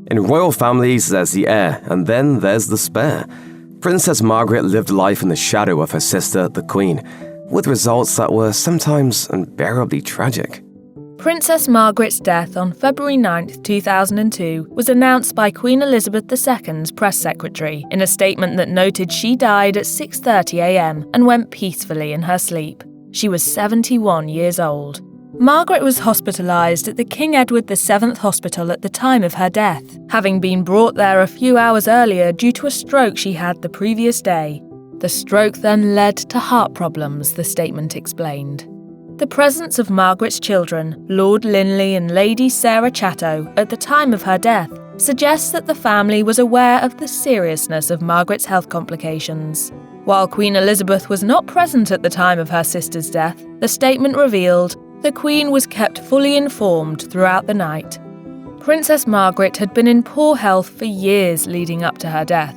In royal families, there's the heir, and then there's the spare. Princess Margaret lived life in the shadow of her sister, the Queen, with results that were sometimes unbearably tragic. Princess Margaret's death on February 9, 2002 was announced by Queen Elizabeth II's press secretary in a statement that noted she died at 6:30 a.m. and went peacefully in her sleep. She was 71 years old. Margaret was hospitalised at the King Edward VII Hospital at the time of her death, having been brought there a few hours earlier due to a stroke she had the previous day. The stroke then led to heart problems, the statement explained. The presence of Margaret's children, Lord Linley and Lady Sarah Chatto, at the time of her death, suggests that the family was aware of the seriousness of Margaret's health complications. While Queen Elizabeth was not present at the time of her sister's death, the statement revealed the Queen was kept fully informed throughout the night. Princess Margaret had been in poor health for years leading up to her death.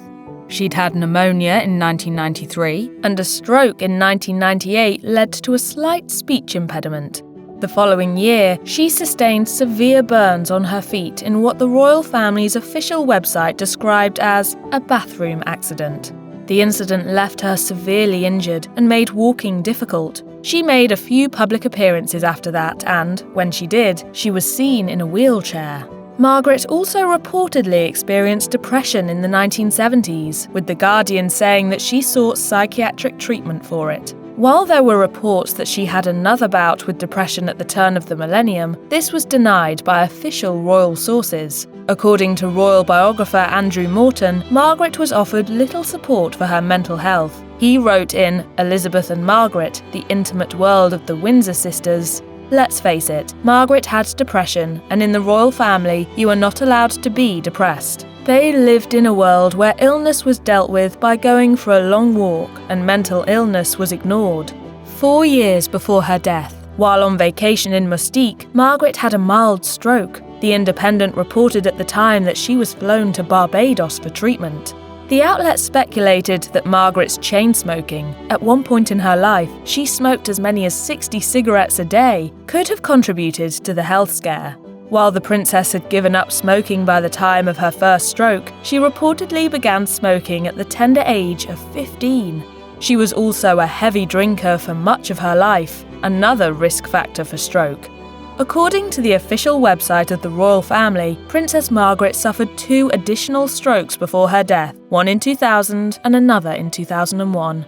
She'd had pneumonia in 1993, and a stroke in 1998 led to a slight speech impediment. The following year, she sustained severe burns on her feet in what the royal family's official website described as a bathroom accident. The incident left her severely injured and made walking difficult. She made a few public appearances after that and, when she did, she was seen in a wheelchair. Margaret also reportedly experienced depression in the 1970s, with The Guardian saying that she sought psychiatric treatment for it. While there were reports that she had another bout with depression at the turn of the millennium, this was denied by official royal sources. According to royal biographer Andrew Morton, Margaret was offered little support for her mental health. He wrote in Elizabeth and Margaret, The Intimate World of the Windsor Sisters, "Let's face it, Margaret had depression, and in the royal family, you are not allowed to be depressed. They lived in a world where illness was dealt with by going for a long walk, and mental illness was ignored." 4 years before her death, while on vacation in Mustique, Margaret had a mild stroke. The Independent reported at the time that she was flown to Barbados for treatment. The outlet speculated that Margaret's chain smoking, at one point in her life, she smoked as many as 60 cigarettes a day, could have contributed to the health scare. While the princess had given up smoking by the time of her first stroke, she reportedly began smoking at the tender age of 15. She was also a heavy drinker for much of her life, another risk factor for stroke. According to the official website of the royal family, Princess Margaret suffered 2 additional strokes before her death, one in 2000 and another in 2001.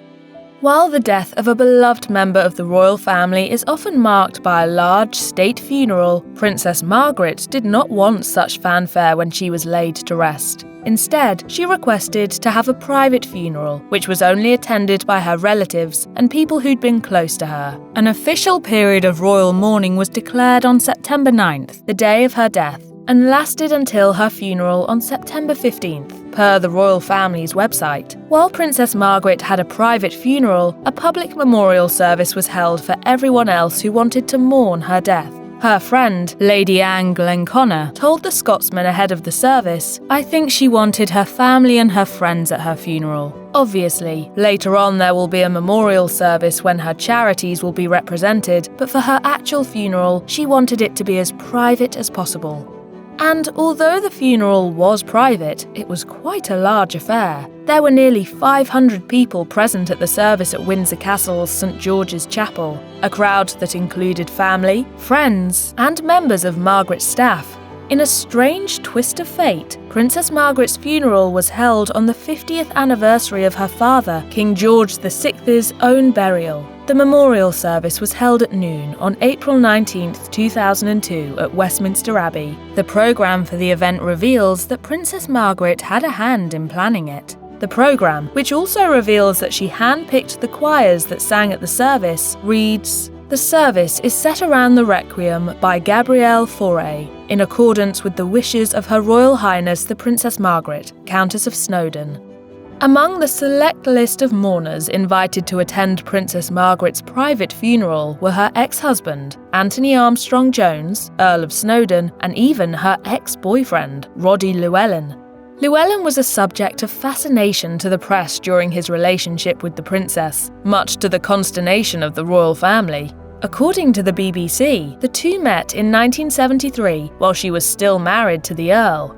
While the death of a beloved member of the royal family is often marked by a large state funeral, Princess Margaret did not want such fanfare when she was laid to rest. Instead, she requested to have a private funeral, which was only attended by her relatives and people who'd been close to her. An official period of royal mourning was declared on September 9th, the day of her death, and lasted until her funeral on September 15th, per the royal family's website. While Princess Margaret had a private funeral, a public memorial service was held for everyone else who wanted to mourn her death. Her friend, Lady Anne Glenconnor, told the Scotsman ahead of the service, "I think she wanted her family and her friends at her funeral. Obviously, later on there will be a memorial service when her charities will be represented, but for her actual funeral, she wanted it to be as private as possible." And although the funeral was private, it was quite a large affair. There were nearly 500 people present at the service at Windsor Castle's St George's Chapel, a crowd that included family, friends, and members of Margaret's staff. In a strange twist of fate, Princess Margaret's funeral was held on the 50th anniversary of her father, King George VI's own burial. The memorial service was held at noon on April 19, 2002 at Westminster Abbey. The programme for the event reveals that Princess Margaret had a hand in planning it. The programme, which also reveals that she handpicked the choirs that sang at the service, reads, "The service is set around the Requiem by Gabrielle Fauré, in accordance with the wishes of Her Royal Highness the Princess Margaret, Countess of Snowdon." Among the select list of mourners invited to attend Princess Margaret's private funeral were her ex-husband, Anthony Armstrong-Jones, Earl of Snowdon, and even her ex-boyfriend, Roddy Llewellyn. Llewellyn was a subject of fascination to the press during his relationship with the princess, much to the consternation of the royal family. According to the BBC, the two met in 1973 while she was still married to the Earl.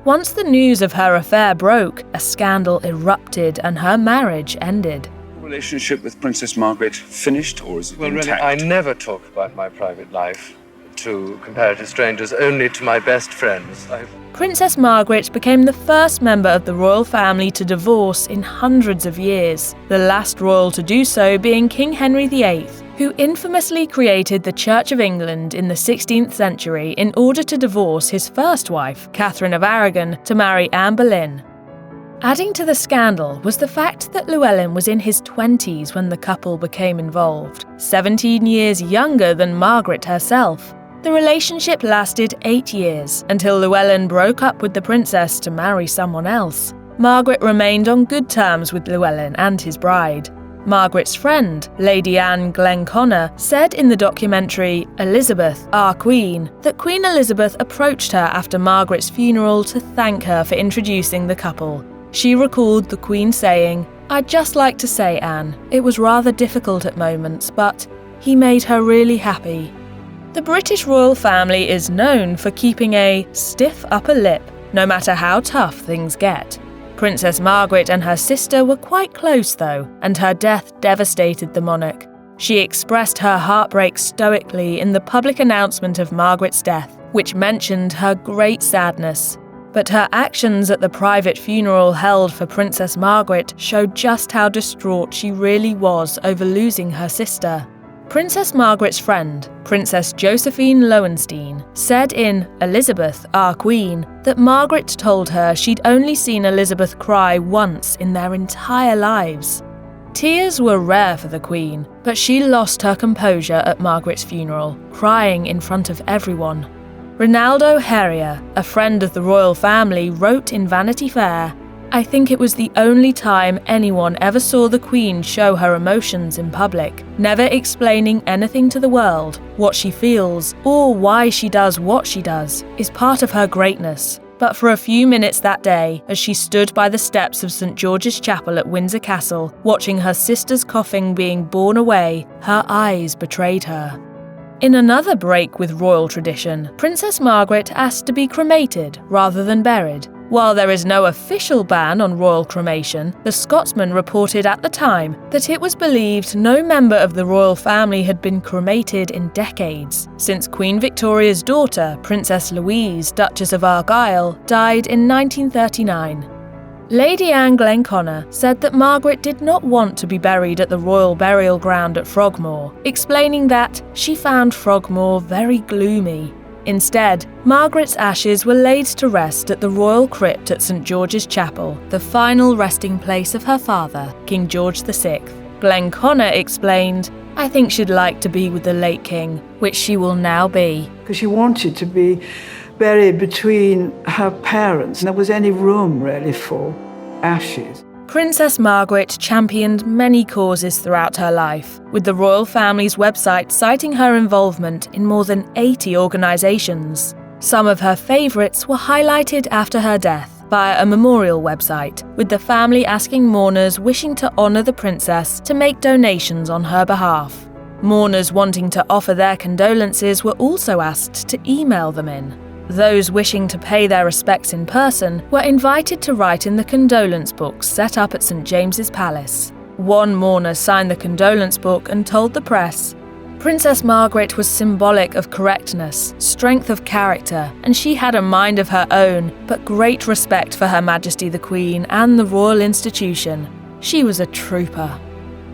Once the news of her affair broke, a scandal erupted and her marriage ended. Relationship with Princess Margaret finished, or is it intact? Really, I never talk about my private life to comparative strangers, only to my best friends. Princess Margaret became the first member of the royal family to divorce in hundreds of years, the last royal to do so being King Henry VIII, who infamously created the Church of England in the 16th century in order to divorce his first wife, Catherine of Aragon, to marry Anne Boleyn. Adding to the scandal was the fact that Llewellyn was in his 20s when the couple became involved, 17 years younger than Margaret herself. The relationship lasted 8 years, until Llewellyn broke up with the princess to marry someone else. Margaret remained on good terms with Llewellyn and his bride. Margaret's friend, Lady Anne Glenconner, said in the documentary Elizabeth, Our Queen, that Queen Elizabeth approached her after Margaret's funeral to thank her for introducing the couple. She recalled the Queen saying, I'd just like to say, Anne, it was rather difficult at moments, but he made her really happy. The British royal family is known for keeping a stiff upper lip, no matter how tough things get. Princess Margaret and her sister were quite close though, and her death devastated the monarch. She expressed her heartbreak stoically in the public announcement of Margaret's death, which mentioned her great sadness. But her actions at the private funeral held for Princess Margaret showed just how distraught she really was over losing her sister. Princess Margaret's friend, Princess Josephine Lowenstein, said in Elizabeth, Our Queen, that Margaret told her she'd only seen Elizabeth cry once in their entire lives. Tears were rare for the Queen, but she lost her composure at Margaret's funeral, crying in front of everyone. Ronaldo Heir, a friend of the royal family, wrote in Vanity Fair, I think it was the only time anyone ever saw the Queen show her emotions in public, never explaining anything to the world. What she feels, or why she does what she does, is part of her greatness. But for a few minutes that day, as she stood by the steps of St. George's Chapel at Windsor Castle, watching her sister's coffin being borne away, her eyes betrayed her. In another break with royal tradition, Princess Margaret asked to be cremated rather than buried. While there is no official ban on royal cremation, the Scotsman reported at the time that it was believed no member of the royal family had been cremated in decades, since Queen Victoria's daughter, Princess Louise, Duchess of Argyll, died in 1939. Lady Anne Glenconner said that Margaret did not want to be buried at the royal burial ground at Frogmore, explaining that she found Frogmore very gloomy. Instead, Margaret's ashes were laid to rest at the royal crypt at St. George's Chapel, the final resting place of her father, King George VI. Glenconner explained, I think she'd like to be with the late king, which she will now be. Because she wanted to be buried between her parents, and there was any room really for ashes. Princess Margaret championed many causes throughout her life, with the royal family's website citing her involvement in more than 80 organisations. Some of her favourites were highlighted after her death via a memorial website, with the family asking mourners wishing to honour the princess to make donations on her behalf. Mourners wanting to offer their condolences were also asked to email them in. Those wishing to pay their respects in person were invited to write in the condolence books set up at St. James's Palace. One mourner signed the condolence book and told the press, Princess Margaret was symbolic of correctness, strength of character, and she had a mind of her own, but great respect for Her Majesty the Queen and the royal institution. She was a trooper.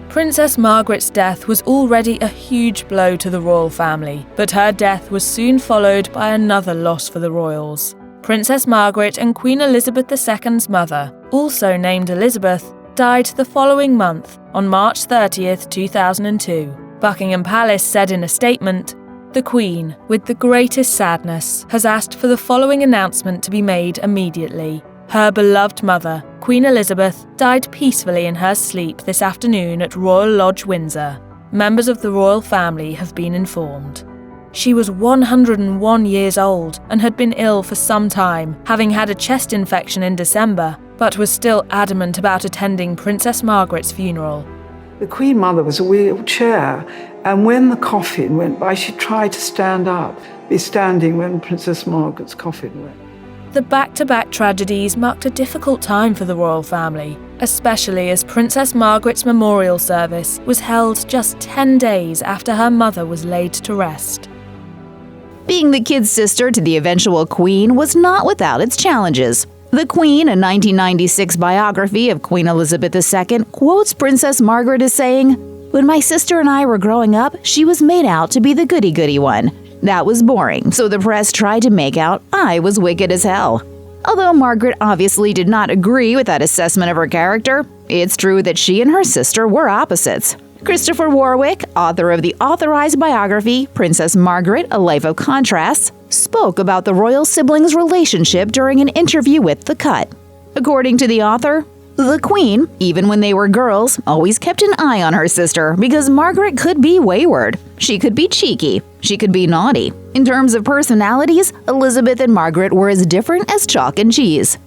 Princess Margaret's death was already a huge blow to the royal family, but her death was soon followed by another loss for the royals. Princess Margaret and Queen Elizabeth II's mother, also named Elizabeth, died the following month, on March 30th, 2002. Buckingham Palace said in a statement, The Queen, with the greatest sadness, has asked for the following announcement to be made immediately. Her beloved mother, Queen Elizabeth, died peacefully in her sleep this afternoon at Royal Lodge, Windsor. Members of the royal family have been informed. She was 101 years old and had been ill for some time, having had a chest infection in December, but was still adamant about attending Princess Margaret's funeral. The Queen Mother was a wheelchair, and when the coffin went by, she tried to stand up, be standing when Princess Margaret's coffin went. The back-to-back tragedies marked a difficult time for the royal family, especially as Princess Margaret's memorial service was held just 10 days after her mother was laid to rest. Being the kid sister to the eventual Queen was not without its challenges. The Queen, a 1996 biography of Queen Elizabeth II, quotes Princess Margaret as saying, "When my sister and I were growing up, she was made out to be the goody-goody one. That was boring, so the press tried to make out I was wicked as hell." Although Margaret obviously did not agree with that assessment of her character, it's true that she and her sister were opposites. Christopher Warwick, author of the authorized biography Princess Margaret, A Life of Contrasts, spoke about the royal siblings' relationship during an interview with The Cut. According to the author, the Queen, even when they were girls, always kept an eye on her sister because Margaret could be wayward. She could be cheeky. She could be naughty. In terms of personalities, Elizabeth and Margaret were as different as chalk and cheese.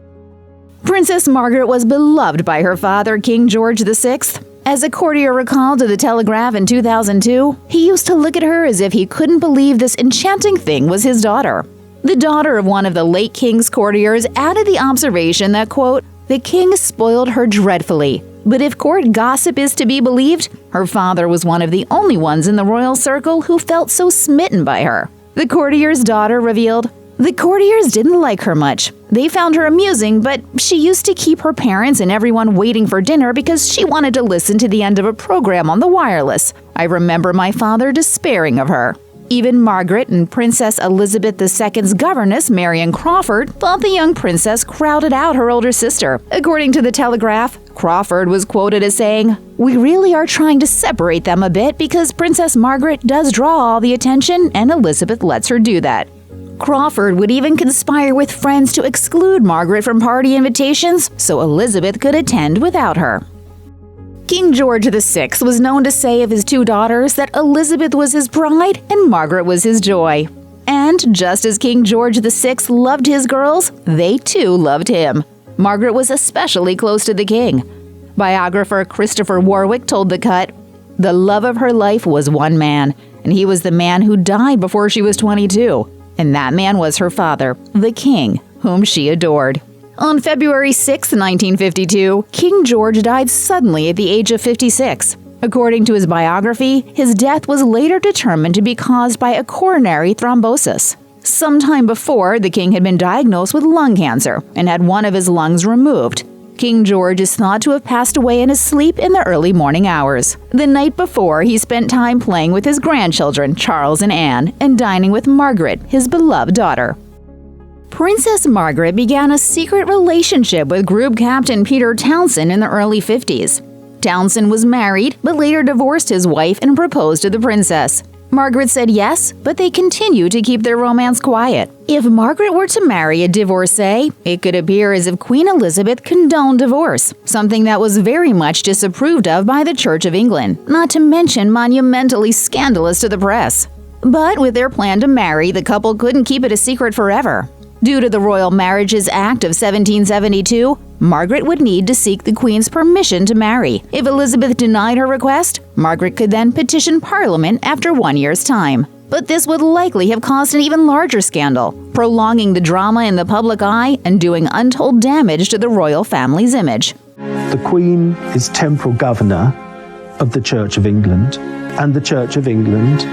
Princess Margaret was beloved by her father, King George VI. As a courtier recalled to the Telegraph in 2002, he used to look at her as if he couldn't believe this enchanting thing was his daughter. The daughter of one of the late king's courtiers added the observation that, quote, "The king spoiled her dreadfully. But if court gossip is to be believed, her father was one of the only ones in the royal circle who felt so smitten by her." The courtier's daughter revealed, "The courtiers didn't like her much. They found her amusing, but she used to keep her parents and everyone waiting for dinner because she wanted to listen to the end of a program on the wireless. I remember my father despairing of her." Even Margaret and Princess Elizabeth II's governess, Marion Crawford, thought the young princess crowded out her older sister. According to the Telegraph, Crawford was quoted as saying, "We really are trying to separate them a bit because Princess Margaret does draw all the attention and Elizabeth lets her do that." Crawford would even conspire with friends to exclude Margaret from party invitations so Elizabeth could attend without her. King George VI was known to say of his two daughters that Elizabeth was his pride and Margaret was his joy. And just as King George VI loved his girls, they too loved him. Margaret was especially close to the king. Biographer Christopher Warwick told The Cut, "The love of her life was one man, and he was the man who died before she was 22. And that man was her father, the king, whom she adored." On February 6, 1952, King George died suddenly at the age of 56. According to his biography, his death was later determined to be caused by a coronary thrombosis. Sometime before, the king had been diagnosed with lung cancer and had one of his lungs removed. King George is thought to have passed away in his sleep in the early morning hours. The night before, he spent time playing with his grandchildren, Charles and Anne, and dining with Margaret, his beloved daughter. Princess Margaret began a secret relationship with Group Captain Peter Townsend in the early 50s. Townsend was married, but later divorced his wife and proposed to the princess. Margaret said yes, but they continued to keep their romance quiet. If Margaret were to marry a divorcee, it could appear as if Queen Elizabeth condoned divorce, something that was very much disapproved of by the Church of England, not to mention monumentally scandalous to the press. But with their plan to marry, the couple couldn't keep it a secret forever. Due to the Royal Marriages Act of 1772, Margaret would need to seek the Queen's permission to marry. If Elizabeth denied her request, Margaret could then petition Parliament after 1 year's time. But this would likely have caused an even larger scandal, prolonging the drama in the public eye and doing untold damage to the royal family's image. The Queen is temporal governor of the Church of England, and the Church of England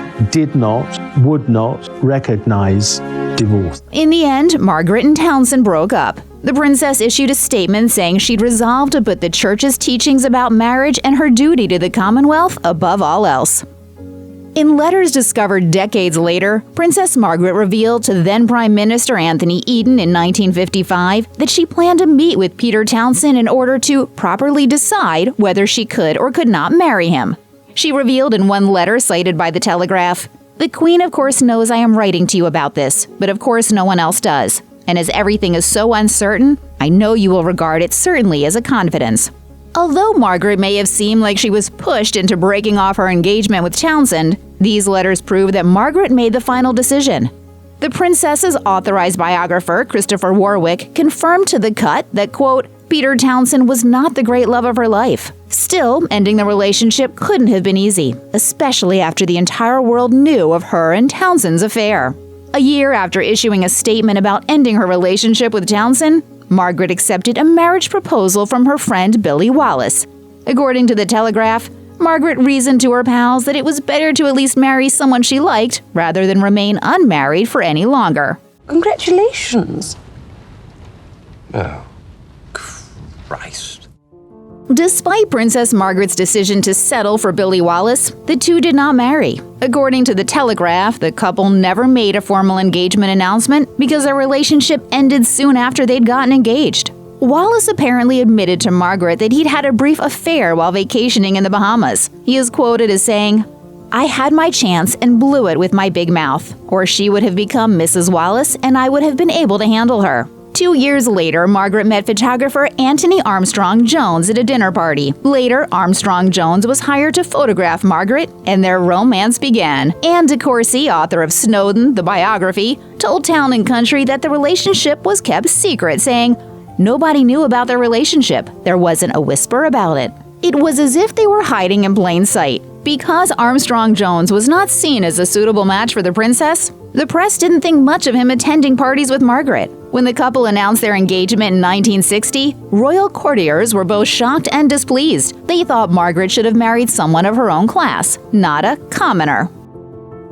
would not recognize divorce. In the end, Margaret and Townsend broke up. The princess issued a statement saying she'd resolved to put the Church's teachings about marriage and her duty to the Commonwealth above all else. In letters discovered decades later, Princess Margaret revealed to then Prime Minister Anthony Eden in 1955 that she planned to meet with Peter Townsend in order to properly decide whether she could or could not marry him. She revealed in one letter cited by the Telegraph, "The Queen of course knows I am writing to you about this, but of course no one else does. And as everything is so uncertain, I know you will regard it certainly as a confidence." Although Margaret may have seemed like she was pushed into breaking off her engagement with Townsend, these letters prove that Margaret made the final decision. The princess's authorized biographer, Christopher Warwick, confirmed to The Cut that, quote, "Peter Townsend was not the great love of her life. Still, ending the relationship couldn't have been easy, especially after the entire world knew of her and Townsend's affair." A year after issuing a statement about ending her relationship with Townsend, Margaret accepted a marriage proposal from her friend Billy Wallace. According to the Telegraph, Margaret reasoned to her pals that it was better to at least marry someone she liked rather than remain unmarried for any longer. Congratulations. Oh, Christ. Despite Princess Margaret's decision to settle for Billy Wallace, the two did not marry. According to the Telegraph, the couple never made a formal engagement announcement because their relationship ended soon after they'd gotten engaged. Wallace apparently admitted to Margaret that he'd had a brief affair while vacationing in the Bahamas. He is quoted as saying, "I had my chance and blew it with my big mouth, or she would have become Mrs. Wallace and I would have been able to handle her." 2 years later, Margaret met photographer Anthony Armstrong Jones at a dinner party. Later, Armstrong Jones was hired to photograph Margaret, and their romance began. Anne de Courcy, author of Snowden, the biography, told Town & Country that the relationship was kept secret, saying, "Nobody knew about their relationship. There wasn't a whisper about it. It was as if they were hiding in plain sight." Because Armstrong Jones was not seen as a suitable match for the princess, the press didn't think much of him attending parties with Margaret. When the couple announced their engagement in 1960, royal courtiers were both shocked and displeased. They thought Margaret should have married someone of her own class, not a commoner.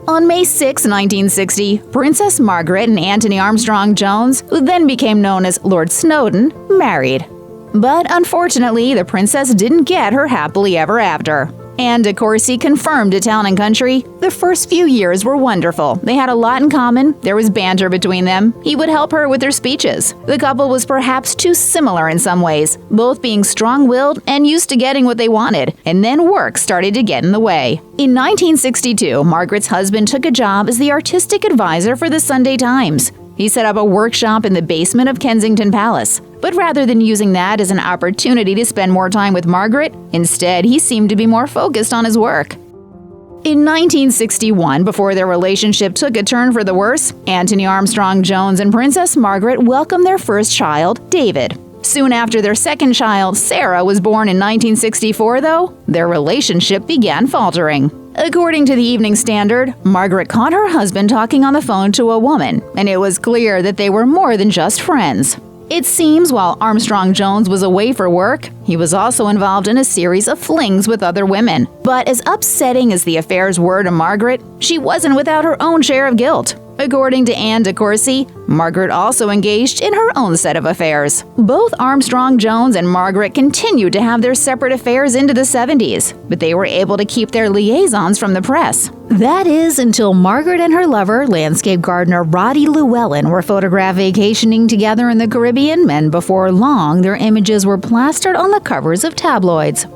On May 6, 1960, Princess Margaret and Anthony Armstrong Jones, who then became known as Lord Snowden, married. But unfortunately, the princess didn't get her happily ever after. Anne de Courcy confirmed to Town & Country, "The first few years were wonderful. They had a lot in common. There was banter between them. He would help her with her speeches. The couple was perhaps too similar in some ways, both being strong-willed and used to getting what they wanted, and then work started to get in the way." In 1962, Margaret's husband took a job as the artistic advisor for the Sunday Times. He set up a workshop in the basement of Kensington Palace. But rather than using that as an opportunity to spend more time with Margaret, instead he seemed to be more focused on his work. In 1961, before their relationship took a turn for the worse, Anthony Armstrong Jones and Princess Margaret welcomed their first child, David. Soon after their second child, Sarah, was born in 1964, though, their relationship began faltering. According to the Evening Standard, Margaret caught her husband talking on the phone to a woman, and it was clear that they were more than just friends. It seems while Armstrong Jones was away for work, he was also involved in a series of flings with other women. But as upsetting as the affairs were to Margaret, she wasn't without her own share of guilt. According to Anne de Courcy, Margaret also engaged in her own set of affairs. Both Armstrong Jones and Margaret continued to have their separate affairs into the 70s, but they were able to keep their liaisons from the press. That is, until Margaret and her lover, landscape gardener Roddy Llewellyn, were photographed vacationing together in the Caribbean, and before long, their images were plastered on the covers of tabloids.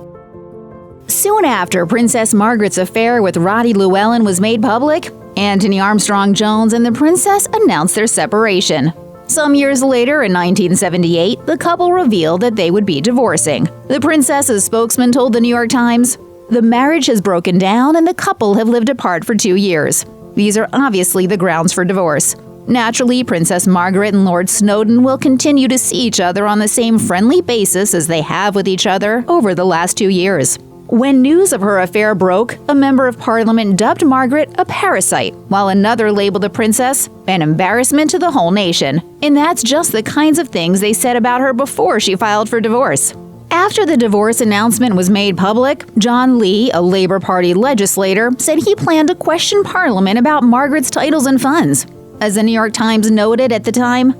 Soon after Princess Margaret's affair with Roddy Llewellyn was made public, Anthony Armstrong Jones and the princess announced their separation. Some years later, in 1978, the couple revealed that they would be divorcing. The princess's spokesman told the New York Times, "The marriage has broken down and the couple have lived apart for 2 years. These are obviously the grounds for divorce. Naturally, Princess Margaret and Lord Snowden will continue to see each other on the same friendly basis as they have with each other over the last 2 years." When news of her affair broke, a member of parliament dubbed Margaret a parasite, while another labeled the princess an embarrassment to the whole nation. And that's just the kinds of things they said about her before she filed for divorce. After the divorce announcement was made public, John Lee, a Labour Party legislator, said he planned to question Parliament about Margaret's titles and funds. As the New York Times noted at the time,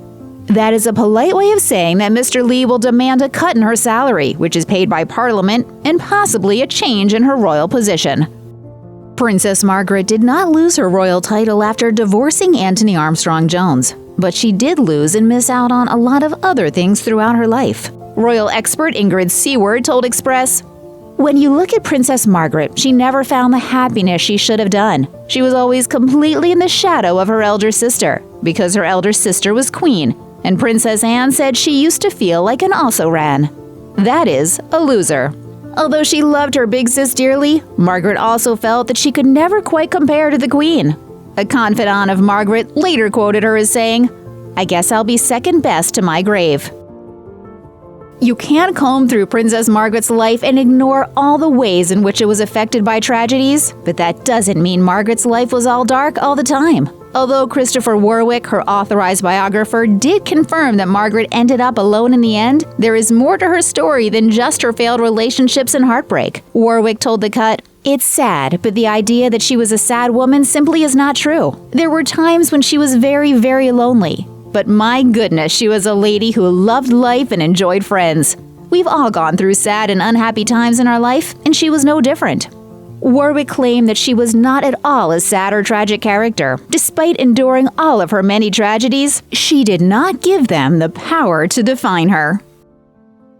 "That is a polite way of saying that Mr. Lee will demand a cut in her salary, which is paid by Parliament, and possibly a change in her royal position." Princess Margaret did not lose her royal title after divorcing Anthony Armstrong Jones, but she did lose and miss out on a lot of other things throughout her life. Royal expert Ingrid Seward told Express, "When you look at Princess Margaret, she never found the happiness she should have done. She was always completely in the shadow of her elder sister, because her elder sister was queen, and Princess Anne said she used to feel like an also-ran. That is, a loser." Although she loved her big sis dearly, Margaret also felt that she could never quite compare to the Queen. A confidant of Margaret later quoted her as saying, "I guess I'll be second best to my grave." You can't comb through Princess Margaret's life and ignore all the ways in which it was affected by tragedies, but that doesn't mean Margaret's life was all dark all the time. Although Christopher Warwick, her authorized biographer, did confirm that Margaret ended up alone in the end, there is more to her story than just her failed relationships and heartbreak. Warwick told The Cut, "It's sad, but the idea that she was a sad woman simply is not true. There were times when she was very, very lonely. But my goodness, she was a lady who loved life and enjoyed friends. We've all gone through sad and unhappy times in our life, and she was no different." Warwick claimed that she was not at all a sad or tragic character. Despite enduring all of her many tragedies, she did not give them the power to define her.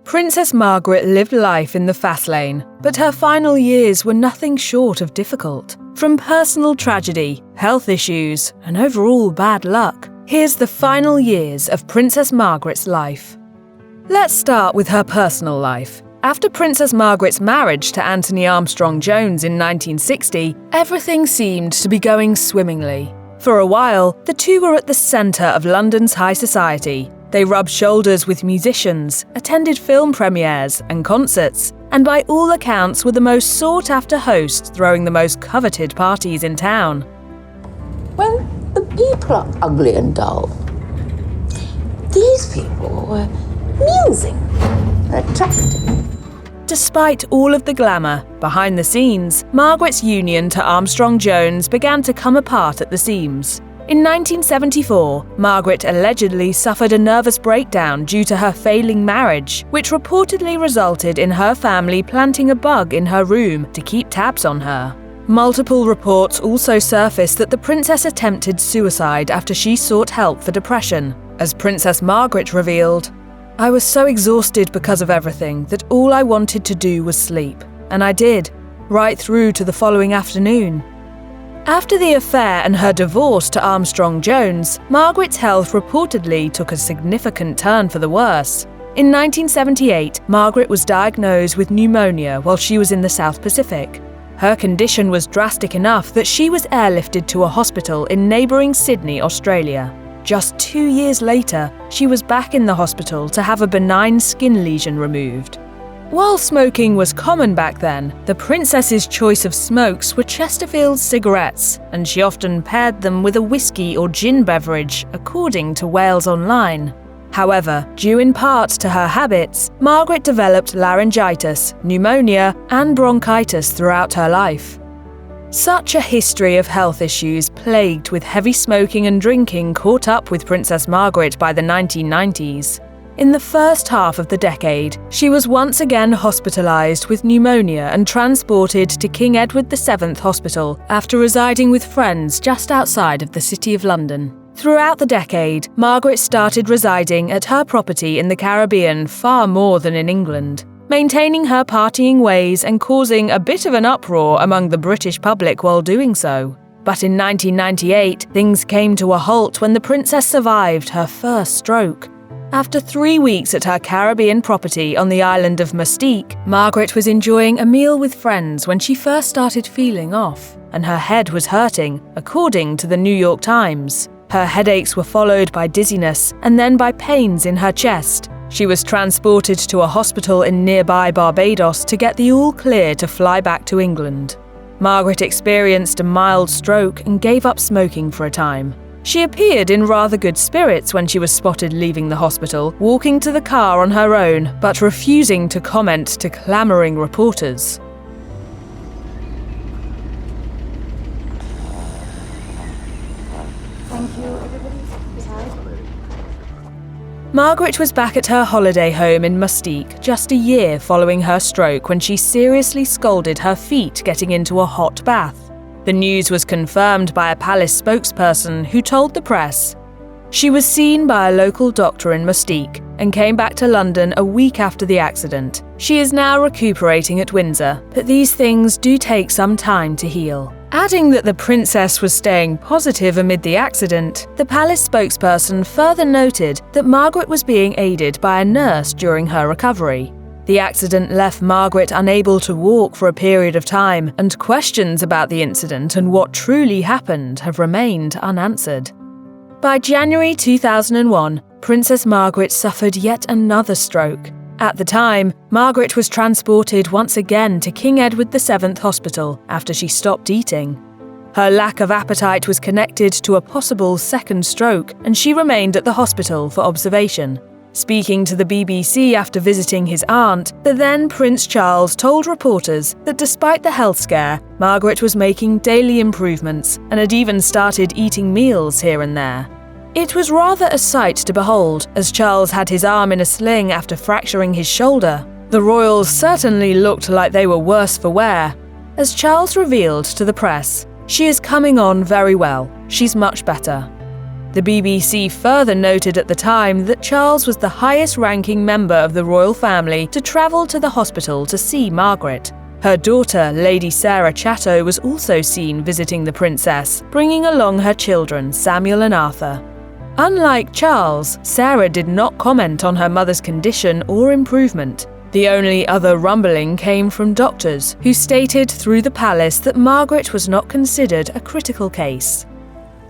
Princess Margaret lived life in the fast lane, but her final years were nothing short of difficult. From personal tragedy, health issues, and overall bad luck, here's the final years of Princess Margaret's life. Let's start with her personal life. After Princess Margaret's marriage to Anthony Armstrong-Jones in 1960, everything seemed to be going swimmingly. For a while, the two were at the centre of London's high society. They rubbed shoulders with musicians, attended film premieres and concerts, and by all accounts were the most sought-after hosts throwing the most coveted parties in town. Well, the people are ugly and dull. These people were amusing, attractive. Despite all of the glamour, behind the scenes, Margaret's union to Armstrong-Jones began to come apart at the seams. In 1974, Margaret allegedly suffered a nervous breakdown due to her failing marriage, which reportedly resulted in her family planting a bug in her room to keep tabs on her. Multiple reports also surfaced that the princess attempted suicide after she sought help for depression. As Princess Margaret revealed, "I was so exhausted because of everything that all I wanted to do was sleep. And I did, right through to the following afternoon." After the affair and her divorce to Armstrong-Jones, Margaret's health reportedly took a significant turn for the worse. In 1978, Margaret was diagnosed with pneumonia while she was in the South Pacific. Her condition was drastic enough that she was airlifted to a hospital in neighbouring Sydney, Australia. Just 2 years later, she was back in the hospital to have a benign skin lesion removed. While smoking was common back then, the princess's choice of smokes were Chesterfield cigarettes, and she often paired them with a whiskey or gin beverage, according to Wales Online. However, due in part to her habits, Margaret developed laryngitis, pneumonia, and bronchitis throughout her life. Such a history of health issues plagued with heavy smoking and drinking caught up with Princess Margaret by the 1990s. In the first half of the decade, she was once again hospitalised with pneumonia and transported to King Edward VII Hospital after residing with friends just outside of the City of London. Throughout the decade, Margaret started residing at her property in the Caribbean far more than in England, maintaining her partying ways and causing a bit of an uproar among the British public while doing so. But in 1998, things came to a halt when the princess survived her first stroke. After 3 weeks at her Caribbean property on the island of Mustique, Margaret was enjoying a meal with friends when she first started feeling off, and her head was hurting, according to the New York Times. Her headaches were followed by dizziness and then by pains in her chest. She was transported to a hospital in nearby Barbados to get the all clear to fly back to England. Margaret experienced a mild stroke and gave up smoking for a time. She appeared in rather good spirits when she was spotted leaving the hospital, walking to the car on her own, but refusing to comment to clamouring reporters. Margaret was back at her holiday home in Mustique just a year following her stroke when she seriously scalded her feet getting into a hot bath. The news was confirmed by a palace spokesperson who told the press, "She was seen by a local doctor in Mustique and came back to London a week after the accident. She is now recuperating at Windsor, but these things do take some time to heal." Adding that the princess was staying positive amid the accident, the palace spokesperson further noted that Margaret was being aided by a nurse during her recovery. The accident left Margaret unable to walk for a period of time, and questions about the incident and what truly happened have remained unanswered. By January 2001, Princess Margaret suffered yet another stroke. At the time, Margaret was transported once again to King Edward VII Hospital after she stopped eating. Her lack of appetite was connected to a possible second stroke, and she remained at the hospital for observation. Speaking to the BBC after visiting his aunt, the then Prince Charles told reporters that despite the health scare, Margaret was making daily improvements and had even started eating meals here and there. It was rather a sight to behold, as Charles had his arm in a sling after fracturing his shoulder. The royals certainly looked like they were worse for wear. As Charles revealed to the press, "She is coming on very well. She's much better." The BBC further noted at the time that Charles was the highest-ranking member of the royal family to travel to the hospital to see Margaret. Her daughter, Lady Sarah Chatto, was also seen visiting the princess, bringing along her children, Samuel and Arthur. Unlike Charles, Sarah did not comment on her mother's condition or improvement. The only other rumbling came from doctors, who stated through the palace that Margaret was not considered a critical case.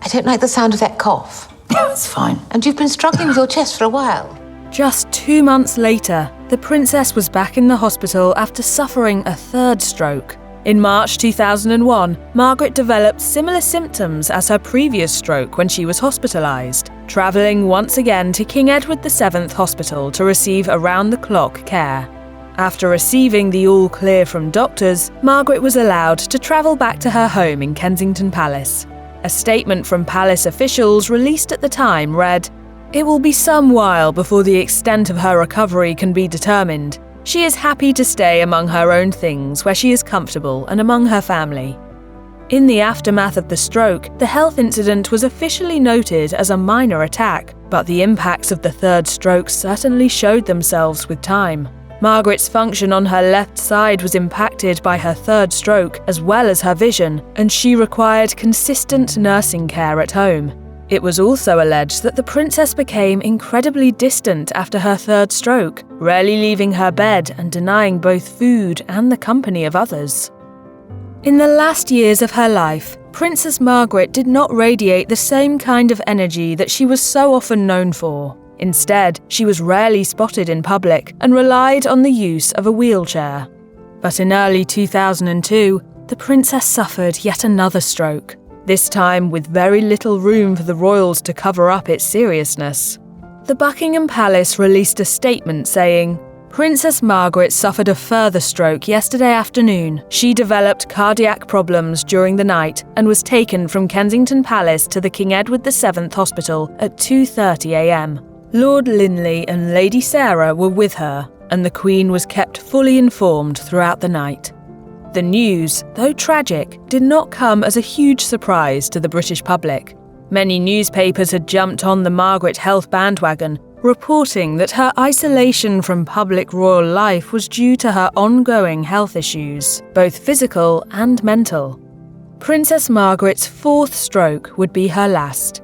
I don't like the sound of that cough. It's fine. And you've been struggling with your chest for a while. Just 2 months later, the princess was back in the hospital after suffering a third stroke. In March 2001, Margaret developed similar symptoms as her previous stroke when she was hospitalised, travelling once again to King Edward VII Hospital to receive around-the-clock care. After receiving the all-clear from doctors, Margaret was allowed to travel back to her home in Kensington Palace. A statement from palace officials released at the time read, "It will be some while before the extent of her recovery can be determined. She is happy to stay among her own things where she is comfortable and among her family." In the aftermath of the stroke, the health incident was officially noted as a minor attack, but the impacts of the third stroke certainly showed themselves with time. Margaret's function on her left side was impacted by her third stroke, as well as her vision, and she required consistent nursing care at home. It was also alleged that the princess became incredibly distant after her third stroke, rarely leaving her bed and denying both food and the company of others. In the last years of her life, Princess Margaret did not radiate the same kind of energy that she was so often known for. Instead, she was rarely spotted in public and relied on the use of a wheelchair. But in early 2002, the princess suffered yet another stroke, this time with very little room for the royals to cover up its seriousness. The Buckingham Palace released a statement saying, "Princess Margaret suffered a further stroke yesterday afternoon. She developed cardiac problems during the night and was taken from Kensington Palace to the King Edward VII Hospital at 2:30 a.m. Lord Linley and Lady Sarah were with her, and the Queen was kept fully informed throughout the night." The news, though tragic, did not come as a huge surprise to the British public. Many newspapers had jumped on the Margaret health bandwagon, reporting that her isolation from public royal life was due to her ongoing health issues, both physical and mental. Princess Margaret's fourth stroke would be her last.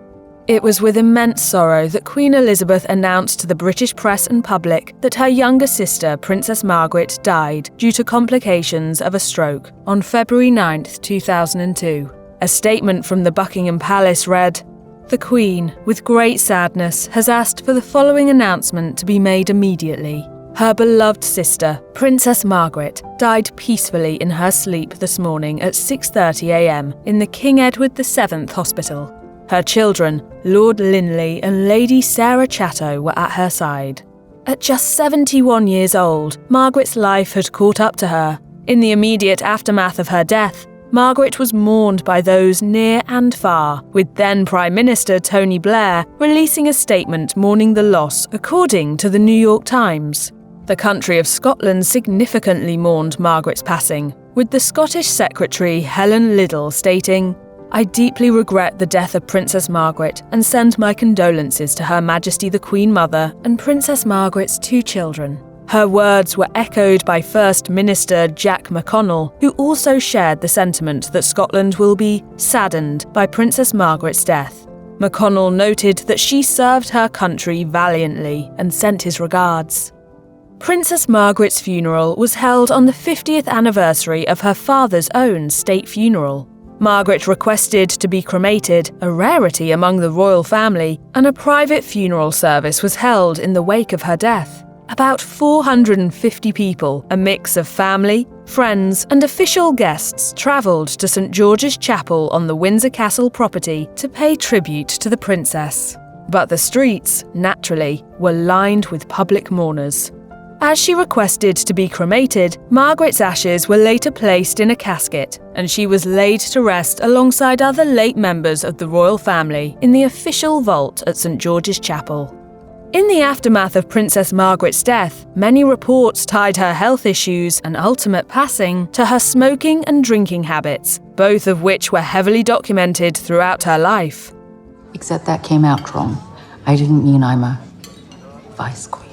It was with immense sorrow that Queen Elizabeth announced to the British press and public that her younger sister, Princess Margaret, died due to complications of a stroke on February 9, 2002. A statement from the Buckingham Palace read, "The Queen, with great sadness, has asked for the following announcement to be made immediately. Her beloved sister, Princess Margaret, died peacefully in her sleep this morning at 6:30 a.m. in the King Edward VII Hospital. Her children, Lord Linley and Lady Sarah Chatto, were at her side." At just 71 years old, Margaret's life had caught up to her. In the immediate aftermath of her death, Margaret was mourned by those near and far, with then Prime Minister Tony Blair releasing a statement mourning the loss, according to the New York Times. The country of Scotland significantly mourned Margaret's passing, with the Scottish Secretary Helen Liddell stating, "I deeply regret the death of Princess Margaret and send my condolences to Her Majesty the Queen Mother and Princess Margaret's 2 children." Her words were echoed by First Minister Jack McConnell, who also shared the sentiment that Scotland will be saddened by Princess Margaret's death. McConnell noted that she served her country valiantly and sent his regards. Princess Margaret's funeral was held on the 50th anniversary of her father's own state funeral. Margaret requested to be cremated, a rarity among the royal family, and a private funeral service was held in the wake of her death. About 450 people, a mix of family, friends, and official guests, travelled to St George's Chapel on the Windsor Castle property to pay tribute to the princess. But the streets, naturally, were lined with public mourners. As she requested to be cremated, Margaret's ashes were later placed in a casket, and she was laid to rest alongside other late members of the royal family in the official vault at St George's Chapel. In the aftermath of Princess Margaret's death, many reports tied her health issues and ultimate passing to her smoking and drinking habits, both of which were heavily documented throughout her life. Except that came out wrong. I didn't mean I'm a vice queen.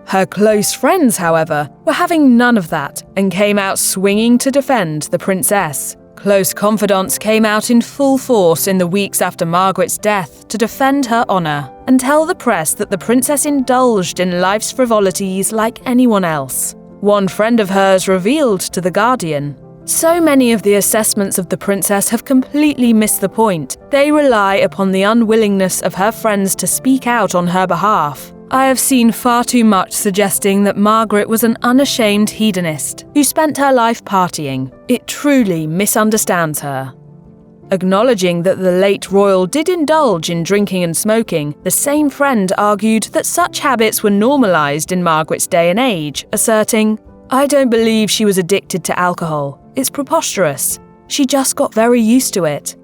Her close friends, however, were having none of that and came out swinging to defend the princess. Close confidants came out in full force in the weeks after Margaret's death to defend her honour and tell the press that the princess indulged in life's frivolities like anyone else. One friend of hers revealed to The Guardian, "So many of the assessments of the princess have completely missed the point. They rely upon the unwillingness of her friends to speak out on her behalf. I have seen far too much suggesting that Margaret was an unashamed hedonist who spent her life partying. It truly misunderstands her." Acknowledging that the late royal did indulge in drinking and smoking, the same friend argued that such habits were normalised in Margaret's day and age, asserting, "I don't believe she was addicted to alcohol. It's preposterous. She just got very used to it."